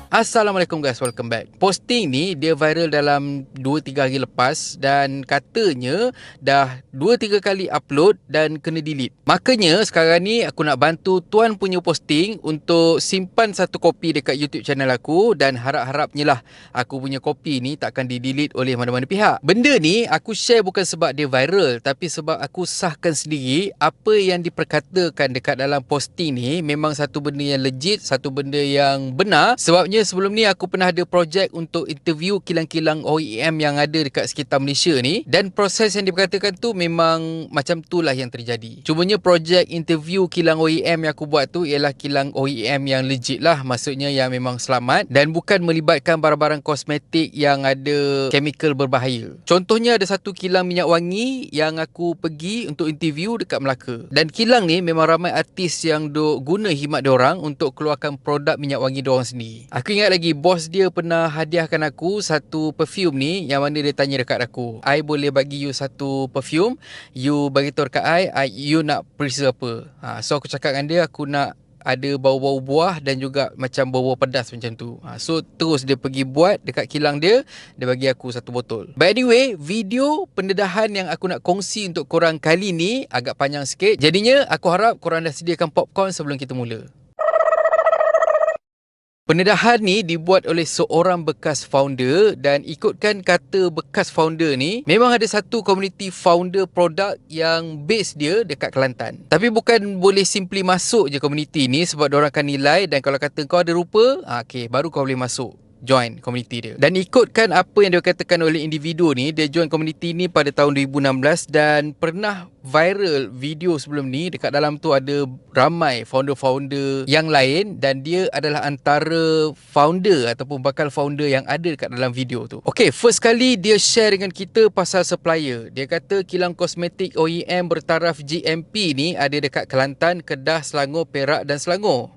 Assalamualaikum guys, welcome back. Posting ni dia viral dalam 2-3 hari lepas dan katanya dah 2-3 kali upload dan kena delete. Makanya sekarang ni aku nak bantu tuan punya posting untuk simpan satu kopi dekat YouTube channel aku dan harap-harapnya lah aku punya kopi ni takkan di-delete oleh mana-mana pihak. Benda ni aku share bukan sebab dia viral tapi sebab aku sahkan sendiri apa yang diperkatakan dekat dalam posting ni memang satu benda yang legit, satu benda yang benar. Sebabnya sebelum ni aku pernah ada projek untuk interview kilang-kilang OEM yang ada dekat sekitar Malaysia ni dan proses yang diperkatakan tu memang macam tu lah yang terjadi. Cumanya projek interview kilang OEM yang aku buat tu ialah kilang OEM yang legit lah, maksudnya yang memang selamat dan bukan melibatkan barang-barang kosmetik yang ada chemical berbahaya. Contohnya ada satu kilang minyak wangi yang aku pergi untuk interview dekat Melaka dan kilang ni memang ramai artis yang duk guna khidmat diorang untuk keluarkan produk minyak wangi diorang sendiri. Aku ingat lagi bos dia pernah hadiahkan aku satu perfume ni yang mana dia tanya dekat aku, I boleh bagi you satu perfume, you beritahu dekat you nak perisa apa. So aku cakap dengan dia aku nak ada bau-bau buah dan juga macam bau-bau pedas macam tu. So terus dia pergi buat dekat kilang dia bagi aku satu botol. By the way, video pendedahan yang aku nak kongsi untuk korang kali ni agak panjang sikit. Jadinya aku harap korang dah sediakan popcorn sebelum kita mula. Pendedahan ni dibuat oleh seorang bekas founder dan ikutkan kata bekas founder ni, memang ada satu komuniti founder produk yang base dia dekat Kelantan. Tapi bukan boleh simply masuk je komuniti ni sebab diorang akan nilai dan kalau kata kau ada rupa, baru kau boleh masuk. Join komuniti dia. Dan ikutkan apa yang dia katakan oleh individu ni, dia join komuniti ni pada tahun 2016 dan pernah viral video sebelum ni. Dekat dalam tu ada ramai founder-founder yang lain dan dia adalah antara founder ataupun bakal founder yang ada dekat dalam video tu. Okay, first kali dia share dengan kita pasal supplier. Dia kata kilang kosmetik OEM bertaraf GMP ni ada dekat Kelantan, Kedah, Selangor, Perak dan Selangor.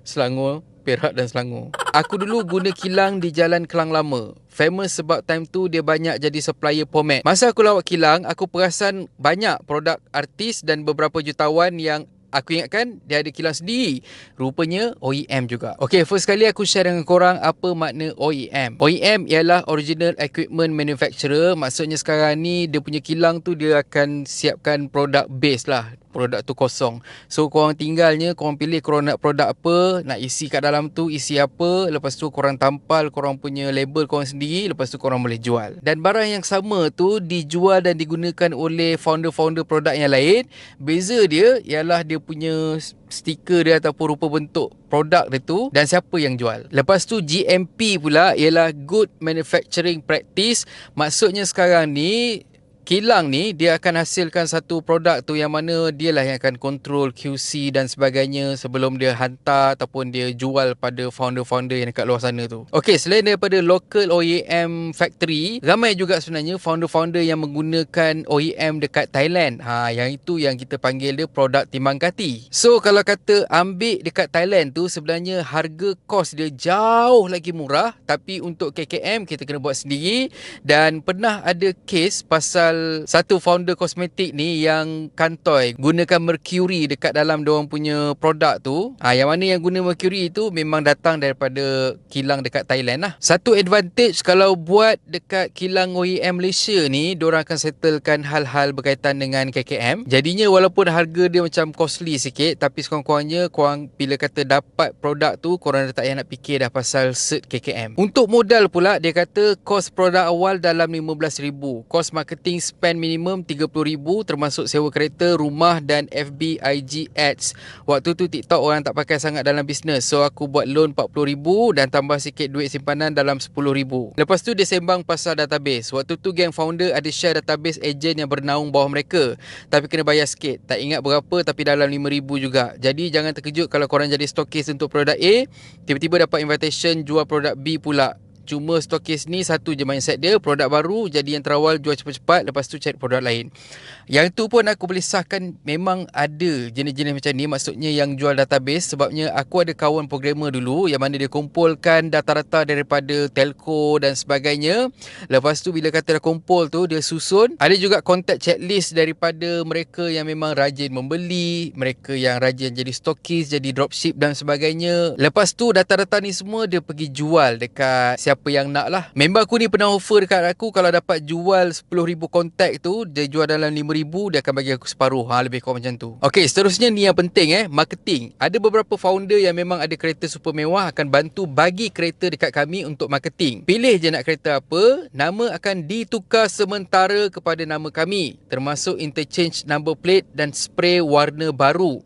Selangor, Perak dan Selangor. Aku dulu guna kilang di Jalan Kelang Lama. Famous sebab time tu dia banyak jadi supplier pomade. Masa aku lawat kilang, aku perasan banyak produk artis dan beberapa jutawan yang aku ingatkan dia ada kilang sendiri. Rupanya OEM juga. Okay, first kali aku share dengan korang apa makna OEM. OEM ialah Original Equipment Manufacturer. Maksudnya sekarang ni dia punya kilang tu dia akan siapkan produk base lah. Produk tu kosong. So korang tinggalnya, korang pilih korang nak produk apa, nak isi kat dalam tu, isi apa. Lepas tu korang tampal korang punya label korang sendiri. Lepas tu korang boleh jual. Dan barang yang sama tu dijual dan digunakan oleh founder-founder produk yang lain. Beza dia ialah dia punya stiker dia ataupun rupa bentuk produk dia tu dan siapa yang jual. Lepas tu GMP pula ialah Good Manufacturing Practice. Maksudnya sekarang ni kilang ni dia akan hasilkan satu produk tu yang mana dia lah yang akan control QC dan sebagainya sebelum dia hantar ataupun dia jual pada founder-founder yang dekat luar sana tu. Okey, selain daripada local OEM factory, ramai juga sebenarnya founder-founder yang menggunakan OEM dekat Thailand. Yang itu yang kita panggil dia produk timbang kati. So kalau kata ambil dekat Thailand tu sebenarnya harga kos dia jauh lagi murah, tapi untuk KKM kita kena buat sendiri. Dan pernah ada case pasal satu founder kosmetik ni yang kantoi gunakan mercury dekat dalam diorang punya produk tu. Yang mana yang guna mercury tu memang datang daripada kilang dekat Thailand lah. Satu advantage kalau buat dekat kilang OEM Malaysia ni, diorang akan settlekan hal-hal berkaitan dengan KKM. Jadinya walaupun harga dia macam costly sikit, tapi sekurang-kurangnya korang bila kata dapat produk tu, korang dah tak payah nak fikir dah pasal cert KKM. Untuk modal pula, dia kata kos produk awal dalam RM15,000. Kos marketing spend minimum RM30,000 termasuk sewa kereta, rumah dan FB IG ads. Waktu tu TikTok orang tak pakai sangat dalam bisnes. So aku buat loan RM40,000 dan tambah sikit duit simpanan dalam RM10,000. Lepas tu dia sembang pasal database. Waktu tu geng founder ada share database agent yang bernaung bawah mereka. Tapi kena bayar sikit. Tak ingat berapa tapi dalam RM5,000 juga. Jadi jangan terkejut kalau korang jadi stokis untuk produk A, tiba-tiba dapat invitation jual produk B pula. Cuma stokis ni satu je mindset dia, produk baru jadi yang terawal jual cepat-cepat, lepas tu cari produk lain. Yang tu pun aku boleh sahkan memang ada jenis-jenis macam ni, maksudnya yang jual database. Sebabnya aku ada kawan programmer dulu yang mana dia kumpulkan data-data daripada telco dan sebagainya. Lepas tu bila kata dah kumpul tu, dia susun. Ada juga contact checklist daripada mereka yang memang rajin membeli, mereka yang rajin jadi stokis, jadi dropship dan sebagainya. Lepas tu data-data ni semua dia pergi jual dekat siapa yang nak lah. Member aku ni pernah offer dekat aku, kalau dapat jual 10,000 kontak tu, dia jual dalam 5,000, dia akan bagi aku separuh. Lebih kurang macam tu. Okey, seterusnya ni yang penting marketing. Ada beberapa founder yang memang ada kereta super mewah, akan bantu bagi kereta dekat kami untuk marketing. Pilih je nak kereta apa, nama akan ditukar sementara kepada nama kami, termasuk interchange number plate dan spray warna baru.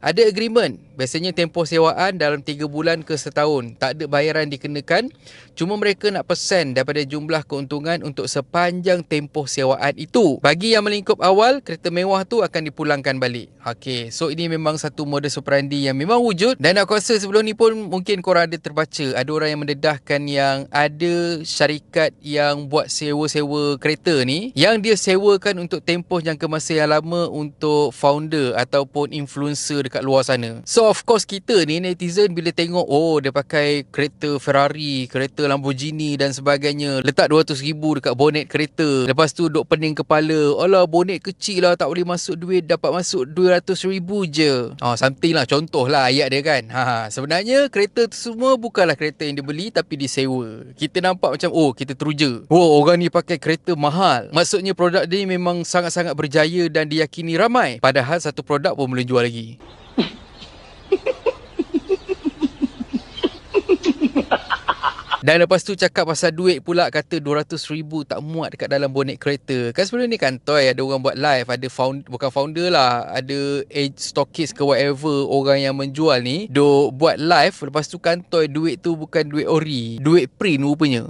Ada agreement, biasanya tempoh sewaan dalam 3 bulan ke setahun. Tak ada bayaran dikenakan, cuma mereka nak persen daripada jumlah keuntungan untuk sepanjang tempoh sewaan itu. Bagi yang melingkup awal, kereta mewah tu akan dipulangkan balik. Okey, so ini memang satu modus operandi yang memang wujud. Dan aku rasa sebelum ni pun mungkin korang ada terbaca, ada orang yang mendedahkan yang ada syarikat yang buat sewa-sewa kereta ni, yang dia sewakan untuk tempoh jangka masa yang lama untuk founder ataupun influencer dekat luar sana. So of course kita ni netizen bila tengok dia pakai kereta Ferrari, kereta Lamborghini dan sebagainya, letak 200,000 dekat bonet kereta, lepas tu duk pening kepala, alah bonet kecil lah, tak boleh masuk duit, dapat masuk 200,000 je. Something lah, contoh lah ayat dia kan. Sebenarnya kereta tu semua bukanlah kereta yang dia beli, tapi disewa. Kita nampak macam kita teruja, orang ni pakai kereta mahal, maksudnya produk dia memang sangat-sangat berjaya dan diyakini ramai, padahal satu produk pun boleh jual lagi. Dan lepas tu cakap pasal duit pula, kata 200,000 tak muat dekat dalam bonet kereta. Kan sebelum ni kan toy ada orang buat live, ada bukan founder lah, ada stokis ke whatever, orang yang menjual ni duk buat live. Lepas tu kan toy duit tu bukan duit ori, duit print rupanya.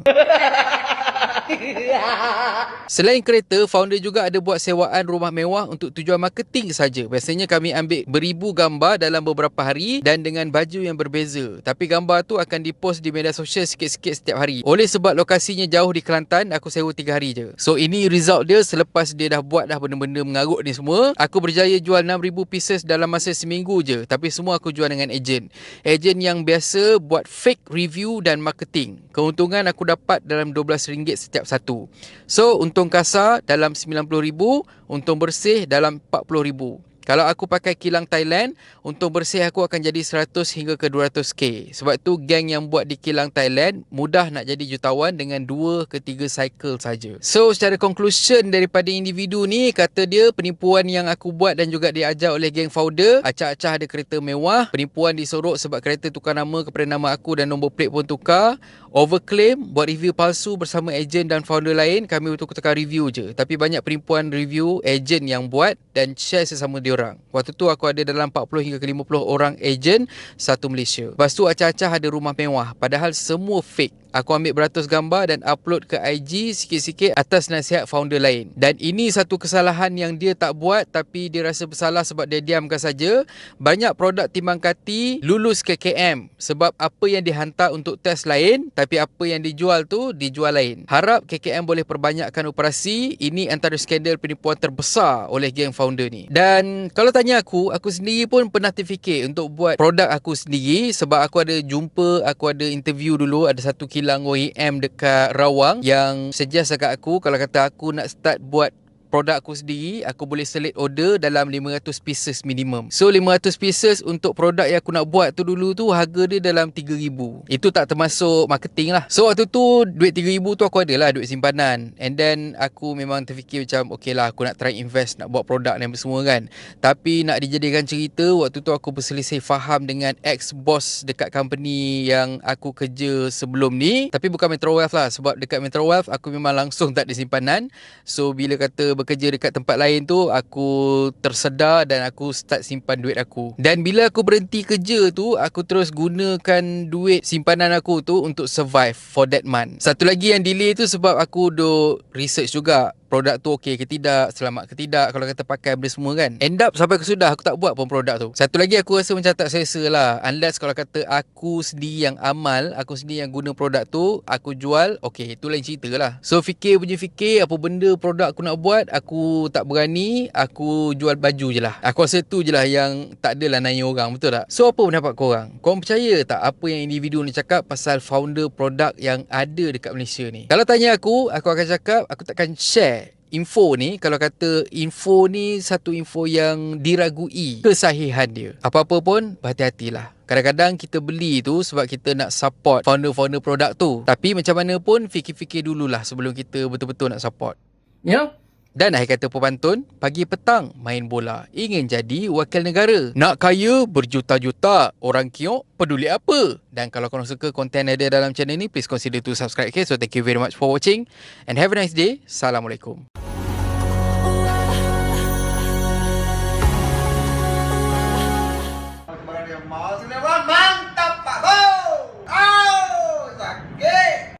Selain kereta, founder juga ada buat sewaan rumah mewah untuk tujuan marketing saja. Biasanya kami ambil beribu gambar dalam beberapa hari dan dengan baju yang berbeza. Tapi gambar tu akan dipost di media sosial sikit-sikit setiap hari. Oleh sebab lokasinya jauh di Kelantan, aku sewa 3 hari je. So ini result dia selepas dia dah buat dah benda-benda mengarut ni semua. Aku berjaya jual 6,000 pieces dalam masa seminggu je. Tapi semua aku jual dengan ejen. Ejen yang biasa buat fake review dan marketing. Keuntungan aku dapat dalam RM12 setiap satu. So untung kasar dalam RM90,000, untung bersih dalam RM40,000. Kalau aku pakai kilang Thailand, untung bersih aku akan jadi 100 hingga ke 200k. Sebab tu geng yang buat di kilang Thailand mudah nak jadi jutawan dengan 2 ke 3 cycle saja. So secara conclusion daripada individu ni, kata dia penipuan yang aku buat dan juga diajar oleh geng founder, acah-acah ada kereta mewah, penipuan disorok sebab kereta tukar nama kepada nama aku dan nombor plate pun tukar, overclaim, buat review palsu bersama ejen dan founder lain, kami tukar-tukar review je. Tapi banyak penipuan review ejen yang buat dan share sesama dia orang. Waktu tu aku ada dalam 40 hingga ke 50 orang ejen satu Malaysia. Lepas tu acah-acah ada rumah mewah, padahal semua fake. Aku ambil beratus gambar dan upload ke IG sikit-sikit atas nasihat founder lain. Dan ini satu kesalahan yang dia tak buat tapi dia rasa bersalah sebab dia diamkan saja. Banyak produk timbang kati lulus KKM sebab apa yang dihantar untuk test lain tapi apa yang dijual tu dijual lain. Harap KKM boleh perbanyakkan operasi. Ini antara skandal penipuan terbesar oleh geng founder ni. Dan kalau tanya aku sendiri pun pernah terfikir untuk buat produk aku sendiri sebab aku ada jumpa, aku ada interview dulu, ada satu kilang OEM dekat Rawang yang suggest dekat aku kalau kata aku nak start buat produk aku sendiri, aku boleh selit order dalam 500 pieces minimum. So 500 pieces untuk produk yang aku nak buat tu dulu tu harga dia dalam 3,000. Itu tak termasuk marketing lah. So waktu tu duit 3,000 tu aku ada lah duit simpanan. And then aku memang terfikir macam okay lah, aku nak try invest, nak buat produk ni semua kan. Tapi nak dijadikan cerita, waktu tu aku berselisih faham dengan ex-boss dekat company yang aku kerja sebelum ni. Tapi bukan Metro Wealth lah, sebab dekat Metro Wealth aku memang langsung tak ada simpanan. So bila kata bekerja dekat tempat lain tu, aku tersedar dan aku start simpan duit aku. Dan bila aku berhenti kerja tu, aku terus gunakan duit simpanan aku tu untuk survive for that month. Satu lagi yang delay tu sebab aku duk research juga. produk tu okey ke tidak, selamat ke tidak kalau kata pakai benda semua kan. End up sampai ke sudah aku tak buat pun produk tu. Satu lagi aku rasa macam tak selesa lah, unless kalau kata aku sendiri yang amal, aku sendiri yang guna produk tu, aku jual, okey itu lain cerita lah. So fikir apa benda produk aku nak buat, aku tak berani, aku jual baju je lah. Aku rasa tu je lah yang tak adalah nanya orang, betul tak? So apa pendapat korang? Korang percaya tak apa yang individu ni cakap pasal founder produk yang ada dekat Malaysia ni? Kalau tanya aku akan cakap aku takkan share info ni kalau kata info ni satu info yang diragui kesahihan dia. Apa-apa pun berhati-hatilah. Kadang-kadang kita beli tu sebab kita nak support founder-founder produk tu. Tapi macam mana pun fikir-fikir dululah sebelum kita betul-betul nak support. Ya? Dan akhir kata pepantun, pagi petang main bola. Ingin jadi wakil negara. Nak kaya berjuta-juta. Orang kiok peduli apa? Dan kalau korang suka konten ada dalam channel ni, please consider to subscribe. Okay? So thank you very much for watching. And have a nice day. Assalamualaikum.